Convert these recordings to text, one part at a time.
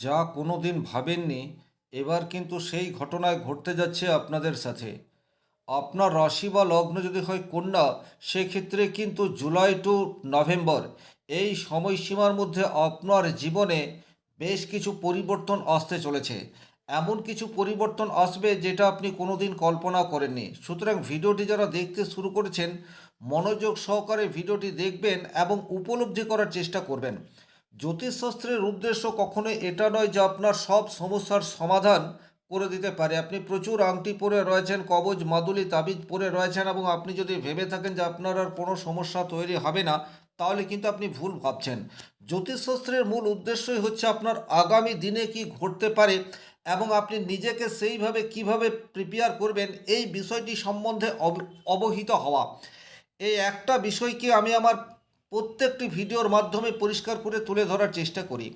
যা কোনো দিন ভাবেননি, এবার কিন্তু সেই ঘটনায় ঘটতে যাচ্ছে আপনাদের সাথে। আপনার রাশি বা লগ্ন যদি হয় কন্যা, সেক্ষেত্রে কিন্তু জুলাই টু নভেম্বর এই সময়সীমার মধ্যে আপনার জীবনে বেশ কিছু পরিবর্তন আসতে চলেছে। এমন কিছু পরিবর্তন আসবে যেটা আপনি কোনোদিন কল্পনা করেননি। সুতরাং ভিডিওটি যারা দেখতে শুরু করেছেন, মনোযোগ সহকারে ভিডিওটি দেখবেন এবং উপলব্ধি করার চেষ্টা করবেন। জ্যোতিষশাস্ত্রের উদ্দেশ্য কখনোই এটা নয় যে আপনার সব সমস্যার সমাধান করে দিতে পারে। আপনি প্রচুর আংটি পরে রয়েছেন, কবজ মাদুলি তাবিজ পরে রয়েছেন, এবং আপনি যদি ভেবে থাকেন যে আপনার আর কোনো সমস্যা তৈরি হবে না, তাহলে কিন্তু আপনি ভুল ভাবছেন। জ্যোতিষশাস্ত্রের মূল উদ্দেশ্যই হচ্ছে আপনার আগামী দিনে কি ঘটতে পারে এবং আপনি নিজেকে সেইভাবে কিভাবে প্রিপেয়ার করবেন, এই বিষয়টি সম্বন্ধে অবহিত হওয়া। এই একটা বিষয়কে আমি আমার প্রত্যেকটি ভিডিওর মাধ্যমে পরিষ্কার করে তুলে ধরার চেষ্টা করি।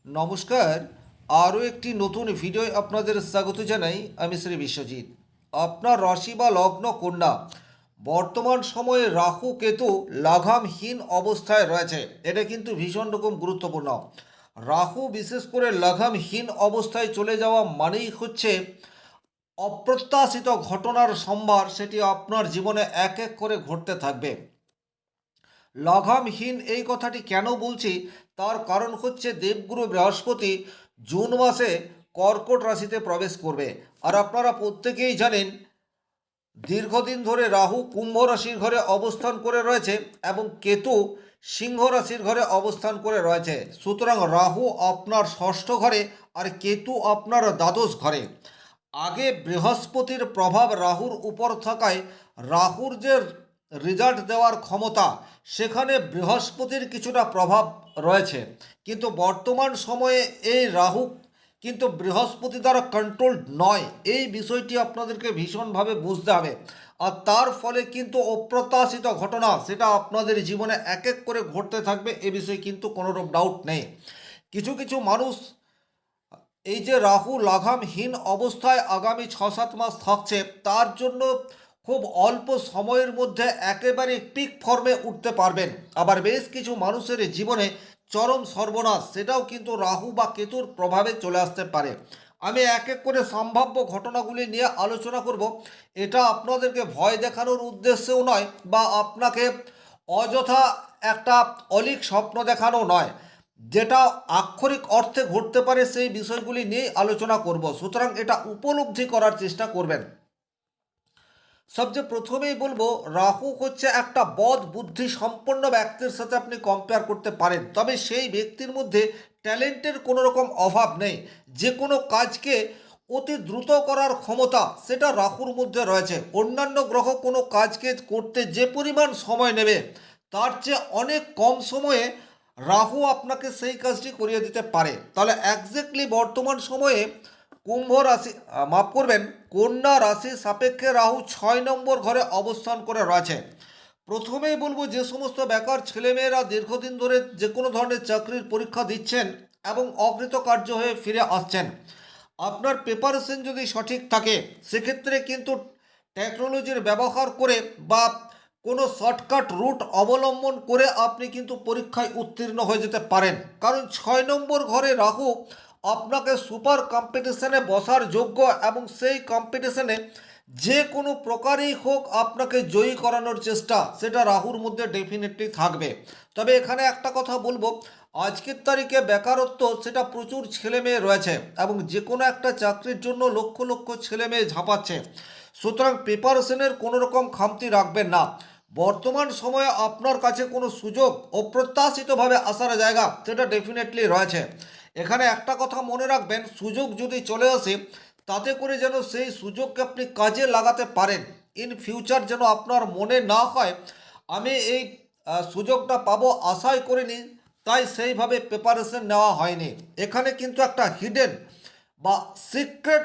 নমস্কার, আরও একটি নতুন ভিডিও আপনাদের স্বাগত জানাই। আমি শ্রী বিশ্বজিৎ। আপনার রাশি বা লগ্ন কন্যা, বর্তমান সময়ে রাহু কেতু লাগামহীন অবস্থায় রয়েছে। এটা কিন্তু ভীষণ রকম গুরুত্বপূর্ণ। রাহু বিশেষ করে লাগামহীন অবস্থায় চলে যাওয়া মানেই হচ্ছে অপ্রত্যাশিত ঘটনার সম্ভার, সেটি আপনার জীবনে এক এক করে ঘটতে থাকবে। লগামহীন এই কথাটি কেন বলছি, তার কারণ হচ্ছে দেবগুরু বৃহস্পতি জুন মাসে কর্কট রাশিতে প্রবেশ করবে। আর আপনারা প্রত্যেকেই জানেন, দীর্ঘদিন ধরে রাহু কুম্ভ রাশির ঘরে অবস্থান করে রয়েছে এবং কেতু সিংহ রাশির ঘরে অবস্থান করে রয়েছে। সুতরাং রাহু আপনার ষষ্ঠ ঘরে আর কেতু আপনার দ্বাদশ ঘরে। আগে বৃহস্পতির প্রভাব রাহুর উপর থাকায় রাহুর যে রেজাল্ট দেওয়ার ক্ষমতা, সেখানে বৃহস্পতির কিছুটা প্রভাব রয়েছে। কিন্তু বর্তমান সময়ে এই রাহু কিন্তু বৃহস্পতি দ্বারা কন্ট্রোলড নয়। এই বিষয়টি আপনাদেরকে ভীষণভাবে বুঝতে হবে। আর তার ফলে কিন্তু অপ্রত্যাশিত ঘটনা, সেটা আপনাদের জীবনে এক এক করে ঘটতে থাকবে, এ বিষয়ে কিন্তু কোনোরূপ ডাউট নেই। কিছু কিছু মানুষ এই যে রাহু লাগামহীন অবস্থায় আগামী 6-7 মাস থাকছে, তার জন্য খুব অল্প সময়ের মধ্যে একেবারে পিক ফর্মে উঠতে পারবেন। আবার বেশ কিছু মানুষের জীবনে চরম সর্বনাশ, সেটাও কিন্তু রাহু বা কেতুর প্রভাবে চলে আসতে পারে। আমি এক এক করে সম্ভাব্য ঘটনাগুলি নিয়ে আলোচনা করব। এটা আপনাদেরকে ভয় দেখানোর উদ্দেশ্যেও নয়, বা আপনাকে অযথা একটা অলীক স্বপ্ন দেখানো নয়। যেটা আক্ষরিক অর্থে ঘটতে পারে সেই বিষয়গুলি নিয়ে আলোচনা করব। সুতরাং এটা উপলব্ধি করার চেষ্টা করবেন। সবচেয়ে প্রথমেই বলবো, রাহু হচ্ছে একটা বদ বুদ্ধি সম্পন্ন ব্যক্তির সাথে আপনি কম্পেয়ার করতে পারেন, তবে সেই ব্যক্তির মধ্যে ট্যালেন্টের কোনো রকম অভাব নেই। যে কোনো কাজকে অতি দ্রুত করার ক্ষমতা, সেটা রাহুর মধ্যে রয়েছে। অন্যান্য গ্রহ কোনো কাজকে করতে যে পরিমাণ সময় নেবে, তার চেয়ে অনেক কম সময়ে রাহু আপনাকে সেই কাজটি করিয়ে দিতে পারে। তাহলে একজ্যাক্টলি বর্তমান সময়ে কুম্ভ রাশি, মাফ করবেন, কন্যা রাশির সাপেক্ষে রাহু 6 নম্বর ঘরে অবস্থান করে রয়েছে। প্রথমেই বলবো, যে সমস্ত বেকার ছেলেমেয়েরা দীর্ঘদিন ধরে যে কোনো ধরনের চাকরির পরীক্ষা দিচ্ছেন এবং অকৃতকার্য হয়ে ফিরে আসছেন, আপনার প্রিপারেশন যদি সঠিক থাকে, সেক্ষেত্রে কিন্তু টেকনোলজির ব্যবহার করে বা কোনো শর্টকাট রুট অবলম্বন করে আপনি কিন্তু পরীক্ষায় উত্তীর্ণ হয়ে যেতে পারেন। কারণ 6 নম্বর ঘরে রাহু আপনাকে সুপার কম্পিটিশনে বসার যোগ্য, এবং সেই কম্পিটিশনে যে কোনো প্রকারেই হোক আপনাকে জয়ী করানোর চেষ্টা, সেটা রাহুর মধ্যে ডেফিনেটলি থাকবে। তবে এখানে একটা কথা বলবো, আজকের তারিখে বেকারত্ব, সেটা প্রচুর ছেলে মেয়ে রয়েছে এবং যে কোনো একটা চাকরির জন্য লক্ষ লক্ষ ছেলে মেয়ে ঝাঁপাচ্ছে। সুতরাং প্রিপারেশনের কোনো রকম খামতি রাখবেন না। বর্তমান সময়ে আপনার কাছে কোনো সুযোগ অপ্রত্যাশিতভাবে আসার জায়গা, সেটা ডেফিনেটলি রয়েছে। এখানে একটা কথা মনে রাখবেন, সুযোগ যদি চলে আসে, তাতে করে যেন সেই সুযোগকে আপনি কাজে লাগাতে পারেন। ইন ফিউচার যেন আপনার মনে না হয় আমি এই সুযোগটা পাবো আশাই করিনি, তাই সেইভাবে প্রিপারেশন নেওয়া হয়নি। এখানে কিন্তু একটা হিডেন বা সিক্রেট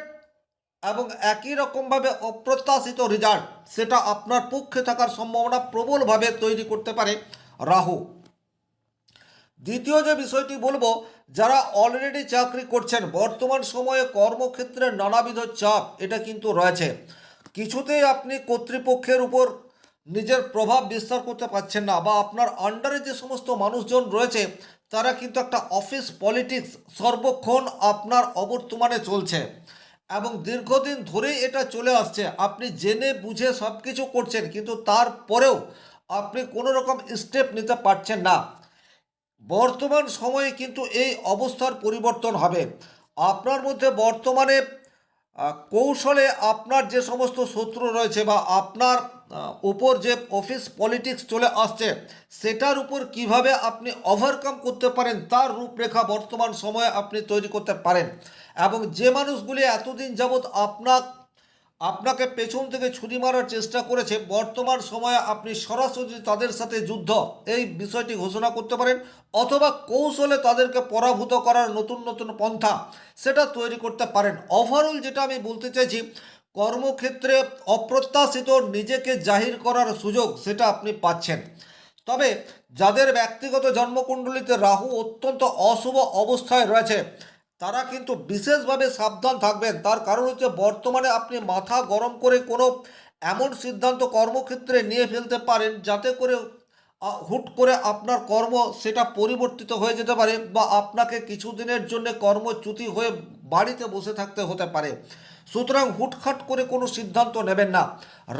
এবং একই রকমভাবে অপ্রত্যাশিত রেজাল্ট, সেটা আপনার পক্ষে থাকার সম্ভাবনা প্রবলভাবে তৈরি করতে পারে রাহু। দ্বিতীয় যে বিষয়টি বলবো, যারা অলরেডি চাকরি করছেন, বর্তমান সময়ে কর্মক্ষেত্রে নানাবিধ চাপ এটা কিন্তু রয়েছে। কিছুতেই আপনি কর্তৃপক্ষের উপর নিজের প্রভাব বিস্তার করতে পারছেন না, বা আপনার আন্ডারে যে সমস্ত মানুষজন রয়েছে তারা কিন্তু একটা অফিস পলিটিক্স সর্বক্ষণ আপনার অবর্তমানে চলছে এবং দীর্ঘদিন ধরেই এটা চলে আসছে। আপনি জেনে বুঝে সব কিছু করছেন, কিন্তু তারপরেও আপনি কোনো রকম স্টেপ নিতে পারছেন না। বর্তমান সময়ে কিন্তু এই অবস্থার পরিবর্তন হবে। আপনার মধ্যে বর্তমানে কৌশলে আপনার যে সমস্ত শত্রু রয়েছে বা আপনার উপর যে অফিস পলিটিক্স চলে আসছে, সেটার উপর কিভাবে আপনি ওভারকাম করতে পারেন তার রূপরেখা বর্তমান সময়ে আপনি তৈরি করতে পারেন। এবং যে মানুষগুলি এতদিন যাবৎ আপনাকে পেছন থেকে ছুরি মারার চেষ্টা করেছে, বর্তমান সময়ে আপনি সরাসরি তাদের সাথে যুদ্ধ এই বিষয়টি ঘোষণা করতে পারেন, অথবা কৌশলে তাদেরকে পরাভূত করার নতুন নতুন পন্থা সেটা তৈরি করতে পারেন। ওভারঅল যেটা আমি বলতে চাইছি, কর্মক্ষেত্রে অপ্রত্যাশিত নিজেকে জাহির করার সুযোগ সেটা আপনি পাচ্ছেন। তবে যাদের ব্যক্তিগত জন্মকুণ্ডলিতে রাহু অত্যন্ত অশুভ অবস্থায় রয়েছে, তারা কিন্তু বিশেষভাবে সাবধান থাকবেন। তার কারণ হচ্ছে বর্তমানে আপনি মাথা গরম করে কোনো এমন সিদ্ধান্ত কর্মক্ষেত্রে নিয়ে ফেলতে পারেন যাতে করে হুট করে আপনার কর্ম সেটা পরিবর্তিত হয়ে যেতে পারে, বা আপনাকে কিছুদিনের জন্য কর্মচ্যুতি হয়ে বাড়িতে বসে থাকতে হতে পারে। সুতরাং হুটখাট করে কোনো সিদ্ধান্ত নেবেন না।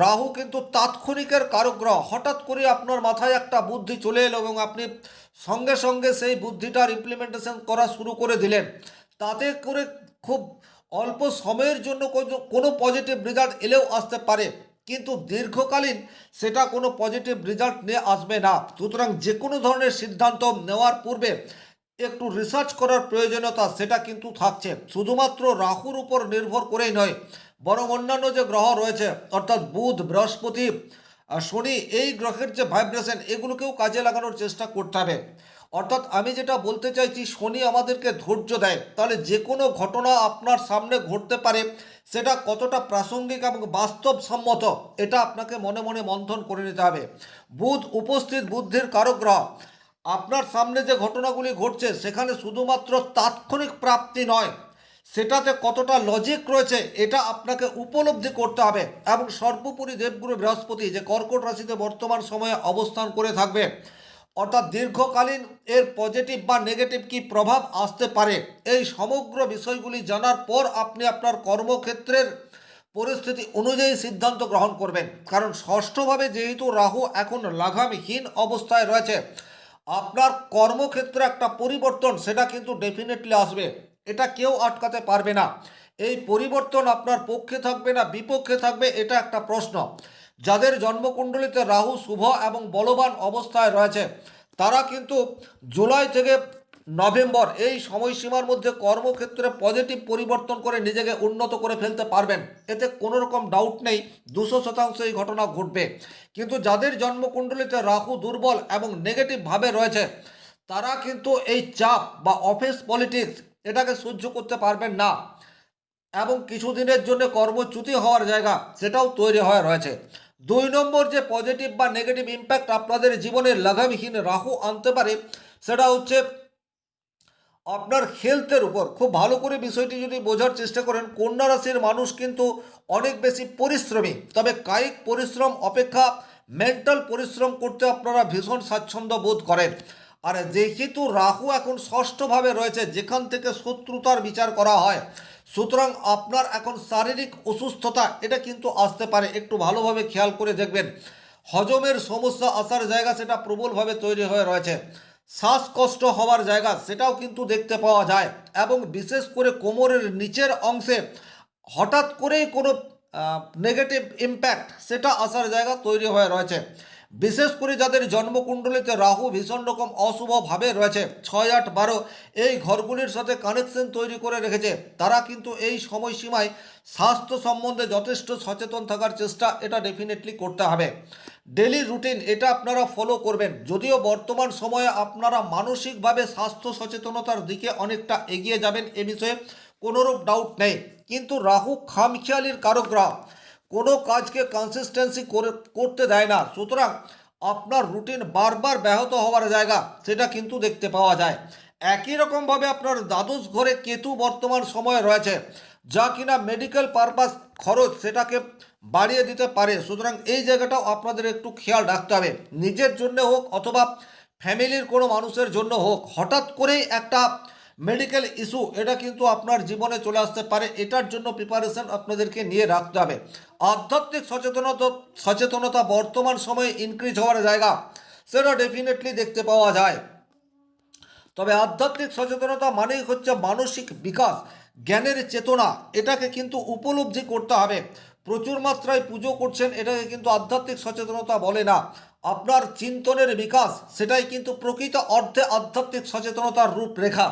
রাহু কিন্তু তাৎক্ষণিকের কারগ্রহ। হঠাৎ করে আপনার মাথায় একটা বুদ্ধি চলে এলো এবং আপনি সঙ্গে সঙ্গে সেই বুদ্ধিটার ইমপ্লিমেন্টেশন করা শুরু করে দিলেন। তাতে করে খুব অল্প সময়ের জন্য কোনো পজিটিভ রেজাল্ট এলেও আসতে পারে, কিন্তু দীর্ঘকালীন সেটা কোনো পজিটিভ রেজাল্ট নিয়ে আসবে না। সুতরাং যে কোনো ধরনের সিদ্ধান্ত নেওয়ার পূর্বে একটু রিসার্চ করার প্রয়োজনীয়তা সেটা কিন্তু থাকছে। শুধুমাত্র রাহুর উপর নির্ভর করেই নয়, বরং অন্যান্য যে গ্রহ রয়েছে অর্থাৎ বুধ, বৃহস্পতি, শনি, এই গ্রহের যে ভাইব্রেশন এগুলোকেও কাজে লাগানোর চেষ্টা করতে হবে। অর্থাৎ আমি যেটা বলতে চাইছি, শনি আমাদেরকে ধৈর্য দেয়। তাহলে যে কোনো ঘটনা আপনার সামনে ঘটতে পারে, সেটা কতটা প্রাসঙ্গিক এবং বাস্তবসম্মত এটা আপনাকে মনে মনে মন্থন করে নিতে হবে। বুধ উপস্থিত বুদ্ধির কারক গ্রহ। আপনার সামনে যে ঘটনাগুলি ঘটছে সেখানে শুধুমাত্র তাৎক্ষণিক প্রাপ্তি নয়, সেটাতে কতটা লজিক রয়েছে এটা আপনাকে উপলব্ধি করতে হবে। এবং সর্বোপরি দেবগুরু বৃহস্পতি যে কর্কট রাশিতে বর্তমান সময়ে অবস্থান করে থাকবে, অর্থাৎ দীর্ঘকালীন এর পজিটিভ বা নেগেটিভ কি প্রভাব আসতে পারে, এই সমগ্র বিষয়গুলি জানার পর আপনি আপনার কর্মক্ষেত্রের পরিস্থিতি অনুযায়ী সিদ্ধান্ত গ্রহণ করবেন। কারণ ষষ্ঠভাবে যেহেতু রাহু এখন লাগামহীন অবস্থায় রয়েছে, আপনার কর্মক্ষেত্রে একটা পরিবর্তন সেটা কিন্তু ডেফিনেটলি আসবে, এটা কেউ আটকাতে পারবে না। এই পরিবর্তন আপনার পক্ষে থাকবে না বিপক্ষে থাকবে, এটা একটা প্রশ্ন। যাদের জন্মকুণ্ডলিতে রাহু শুভ এবং বলবান অবস্থায় রয়েছে, তারা কিন্তু জুলাই থেকে নভেম্বর এই সময়সীমার মধ্যে কর্মক্ষেত্রে পজিটিভ পরিবর্তন করে নিজেকে উন্নত করে ফেলতে পারবেন, এতে কোনো রকম ডাউট নেই। 200% এই ঘটনা ঘটবে। কিন্তু যাদের জন্মকুণ্ডলিতে রাহু দুর্বল এবং নেগেটিভভাবে রয়েছে, তারা কিন্তু এই চাপ বা অফিস পলিটিক্স এটাকে সহ্য করতে পারবেন না, এবং কিছুদিনের জন্য কর্মচ্যুতি হওয়ার জায়গা সেটাও তৈরি হয়ে রয়েছে। 2 নম্বর যে পজিটিভ বা নেগেটিভ ইম্প্যাক্ট আপনাদের জীবনে লাগামহীন রাহু আনতে পারে, সেটা হচ্ছে আপনার হেলথের উপর। খুব ভালো করে বিষয়টি যদি বোঝার চেষ্টা করেন, কন্যা রাশির মানুষ কিন্তু অনেক বেশি পরিশ্রমী, তবে কায়িক পরিশ্রম অপেক্ষা মেন্টাল পরিশ্রম করতে আপনারা ভীষণ স্বাচ্ছন্দ্য বোধ করেন। আর যেহেতু রাহু এখন ষষ্ঠভাবে রয়েছে যেখান থেকে শত্রুতার বিচার করা হয়, সুতরাং আপনার এখন শারীরিক অসুস্থতা এটা কিন্তু আসতে পারে। একটু ভালোভাবে খেয়াল করে দেখবেন, হজমের সমস্যা আসার জায়গা সেটা প্রবলভাবে তৈরি হয়ে রয়েছে। শ্বাসকষ্ট হওয়ার জায়গা সেটাও কিন্তু দেখতে পাওয়া যায়, এবং বিশেষ করে কোমরের নিচের অংশে হঠাৎ করেই কোনো নেগেটিভ ইম্প্যাক্ট সেটা আসার জায়গা তৈরি হয়ে রয়েছে। বিশেষ করে যাদের জন্মকুণ্ডলিতে রাহু ভীষণ রকম অশুভভাবে রয়েছে, 6, 8, 12 এই ঘরগুলির সাথে কানেকশন তৈরি করে রেখেছে, তারা কিন্তু এই সময়সীমায় স্বাস্থ্য সম্বন্ধে যথেষ্ট সচেতন থাকার চেষ্টা এটা ডেফিনেটলি করতে হবে। ডেলি রুটিন এটা আপনারা ফলো করবেন। যদিও বর্তমান সময়ে আপনারা মানসিকভাবে স্বাস্থ্য সচেতনতার দিকে অনেকটা এগিয়ে যাবেন, এ বিষয়ে কোনোরূপ ডাউট নেই, কিন্তু রাহু খামখেয়ালির কারক গ্রহ, কোনো কাজকে কনসিস্টেন্সি করতে দেয় না। সুতরাং আপনার রুটিন বারবার ব্যাহত হওয়ার জায়গা সেটা কিন্তু দেখতে পাওয়া যায়। একই রকমভাবে আপনার দ্বাদশ ঘরে কেতু বর্তমান সময়ে রয়েছে, যা কিনা মেডিকেল পারপাস খরচ সেটাকে বাড়িয়ে দিতে পারে। সুতরাং এই জায়গাটাও আপনাদের একটু খেয়াল রাখতে হবে, নিজের জন্য হোক অথবা ফ্যামিলির কোনো মানুষের জন্য হোক, হঠাৎ করেই একটা মেডিকেল ইস্যু এটা কিন্তু আপনার জীবনে চলে আসতে পারে। এটার জন্য প্রিপারেশন আপনাদেরকে নিয়ে রাখতে হবে। আধ্যাত্মিক সচেতনতা বর্তমান সময়ে ইনক্রিজ হওয়ার জায়গা সেটা ডেফিনেটলি দেখতে পাওয়া যায়। তবে আধ্যাত্মিক সচেতনতা মানেই হচ্ছে মানসিক বিকাশ, জ্ঞানের চেতনা, এটাকে কিন্তু উপলব্ধি করতে হবে। প্রচুর মাত্রায় পুজো করছেন, এটাকে কিন্তু আধ্যাত্মিক সচেতনতা বলে না। আপনার চিন্তনের বিকাশ, সেটাই কিন্তু প্রকৃত অর্থে আধ্যাত্মিক সচেতনতার রূপরেখা।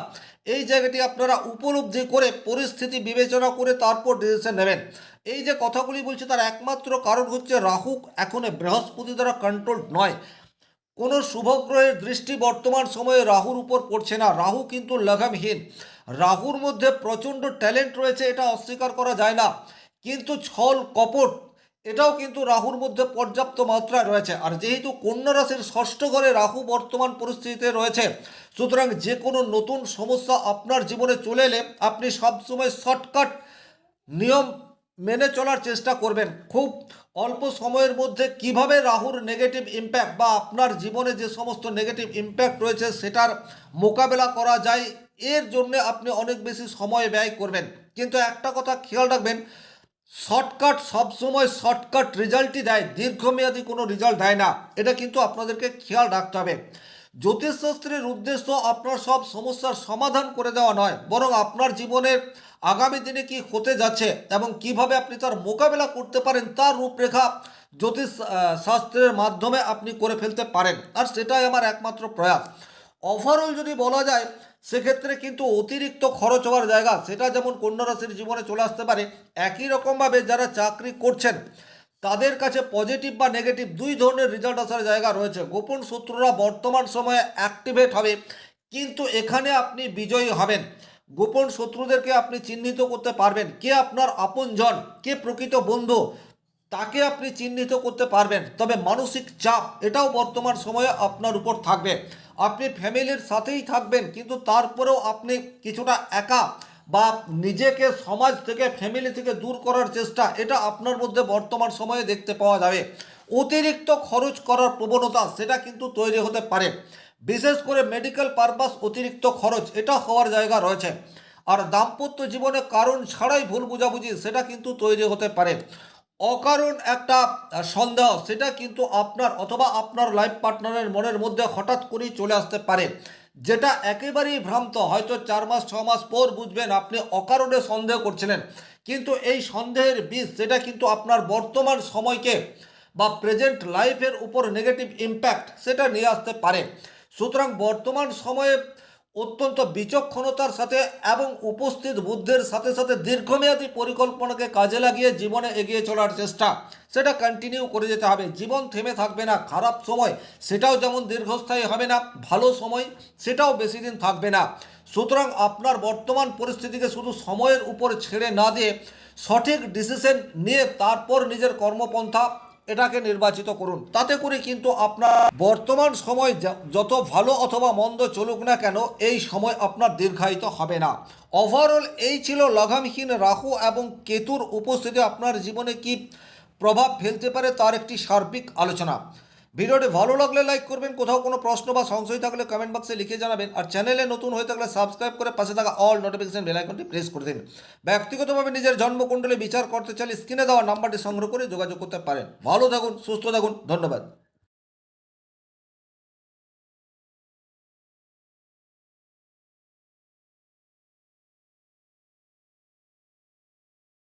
এই জায়গাটি আপনারা উপলব্ধি করে পরিস্থিতি বিবেচনা করে তারপর ডিসিশন নেবেন। এই যে কথাগুলি বলছি তার একমাত্র কারণ হচ্ছে রাহু এখন বৃহস্পতি দ্বারা কন্ট্রোল নয়। কোনো শুভগ্রহের দৃষ্টি বর্তমান সময়ে রাহুর উপর পড়ছে না। রাহু কিন্তু লাগামহীন। রাহুর মধ্যে প্রচণ্ড ট্যালেন্ট রয়েছে, এটা অস্বীকার করা যায় না, কিন্তু ছল কপট এটাও কিন্তু রাহুর মধ্যে পর্যাপ্ত মাত্রায় রয়েছে। আর যেহেতু কন্যা রাশির ষষ্ঠ ঘরে রাহু বর্তমান পরিস্থিতিতে রয়েছে, সুতরাং যে কোনো নতুন সমস্যা আপনার জীবনে চলে এলে আপনি সবসময় শর্টকাট নিয়ম মেনে চলার চেষ্টা করবেন। খুব অল্প সময়ের মধ্যে কিভাবে রাহুর নেগেটিভ ইম্প্যাক্ট বা আপনার জীবনে যে সমস্ত নেগেটিভ ইম্প্যাক্ট রয়েছে সেটার মোকাবেলা করা যায়, এর জন্য আপনি অনেক বেশি সময় ব্যয় করবেন। কিন্তু একটা কথা খেয়াল রাখবেন, শর্টকাট সবসময় শর্টকাট রেজাল্টই দেয়, দীর্ঘমেয়াদী কোনো রেজাল্ট দেয় না। এটা কিন্তু আপনাদেরকে খেয়াল রাখতে হবে। জ্যোতিষশাস্ত্রের উদ্দেশ্য আপনার সব সমস্যার সমাধান করে দেওয়া নয়, বরং আপনার জীবনের আগামী দিনে কি হতে যাচ্ছে এবং কিভাবে আপনি তার মোকাবেলা করতে পারেন তার রূপরেখা জ্যোতিষ শাস্ত্রের মাধ্যমে আপনি করে ফেলতে পারেন। আর সেটাই আমার একমাত্র প্রয়াস। ওভারঅল যদি বলা যায় সেক্ষেত্রে কিন্তু অতিরিক্ত খরচ হওয়ার জায়গা সেটা যেমন কন্যা রাশির জীবনে চলে আসতে পারে, একই রকমভাবে যারা চাকরি করছেন তাদের কাছে পজিটিভ বা নেগেটিভ দুই ধরনের রেজাল্ট আসার জায়গা রয়েছে। গোপন শত্রুরা বর্তমান সময়ে অ্যাক্টিভেট হবে, কিন্তু এখানে আপনি বিজয়ী হবেন। গোপন শত্রুদেরকে আপনি চিহ্নিত করতে পারবেন, কে আপনার আপনজন, কে প্রকৃত বন্ধু, তাকে আপনি চিহ্নিত করতে পারবেন। তবে মানসিক চাপ এটাও বর্তমান সময়ে আপনার উপর থাকবে। আপনি ফ্যামিলির সাথেই থাকবেন, কিন্তু তারপরেও আপনি কিছুটা একা বা নিজেকে সমাজ থেকে ফ্যামিলি থেকে দূর করার চেষ্টা এটা আপনার মধ্যে বর্তমান সময়ে দেখতে পাওয়া যাবে। অতিরিক্ত খরচ করার প্রবণতা সেটা কিন্তু তৈরি হতে পারে, বিশেষ করে মেডিকেল পারপাস অতিরিক্ত খরচ এটা হওয়ার জায়গা রয়েছে। আর দাম্পত্য জীবনে কারণ ছাড়াই ভুল বোঝাবুঝি সেটা কিন্তু তৈরি হতে পারে। অকারণ একটা সন্দেহ সেটা কিন্তু আপনার অথবা আপনার লাইফ পার্টনারের মনের মধ্যে হঠাৎ করেই চলে আসতে পারে, যেটা একেবারেই ভ্রান্ত। হয়তো 4 মাস 6 মাস পর বুঝবেন আপনি অকারণে সন্দেহ করছিলেন, কিন্তু এই সন্দেহের বীজ সেটা কিন্তু আপনার বর্তমান সময়কে বা প্রেজেন্ট লাইফের উপর নেগেটিভ ইম্প্যাক্ট সেটা নিয়ে আসতে পারে। সুতরাং বর্তমান সময়ে অত্যন্ত বিচক্ষণতার সাথে এবং উপস্থিত বুদ্ধির সাথে সাথে দীর্ঘমেয়াদী পরিকল্পনাকে কাজে লাগিয়ে জীবনে এগিয়ে চলার চেষ্টা সেটা কন্টিনিউ করে যেতে হবে। জীবন থেমে থাকবে না, খারাপ সময় সেটাও যেমন দীর্ঘস্থায়ী হবে না, ভালো সময় সেটাও বেশি দিন থাকবে না। সুতরাং আপনার বর্তমান পরিস্থিতিকে শুধু সময়ের উপর ছেড়ে না দিয়ে সঠিক ডিসিশন নিয়ে তারপর নিজের কর্মপন্থা এটাকে নির্বাচিত করুন। তাতে করে কিন্তু আপনার বর্তমান সময় যত ভালো অথবা মন্দ চলুক না কেন এই সময় আপনার দীর্ঘায়িত হবে না। ওভারঅল এই ছিল লাগামহীন রাহু এবং কেতুর উপস্থিতি আপনার জীবনে কি প্রভাব ফেলতে পারে তার একটি সার্বিক আলোচনা। ভিডিওটি ভালো লাগলে লাইক করবেন, কোথাও কোনো প্রশ্ন বা সংশয় থাকলে কমেন্ট বক্সে লিখে জানাবেন, আর চ্যানেলে নতুন হয়ে থাকলে সাবস্ক্রাইব করে পাশে থাকা অল নোটিফিকেশন বেল আইকনটি প্রেস করে দিন। ব্যক্তিগতভাবে নিজের জন্মকুণ্ডলী বিচার করতে চাইলে স্ক্রিনে দেওয়া নাম্বারটি সংগ্রহ করে যোগাযোগ করতে পারেন। ভালো থাকুন, সুস্থ থাকুন, ধন্যবাদ।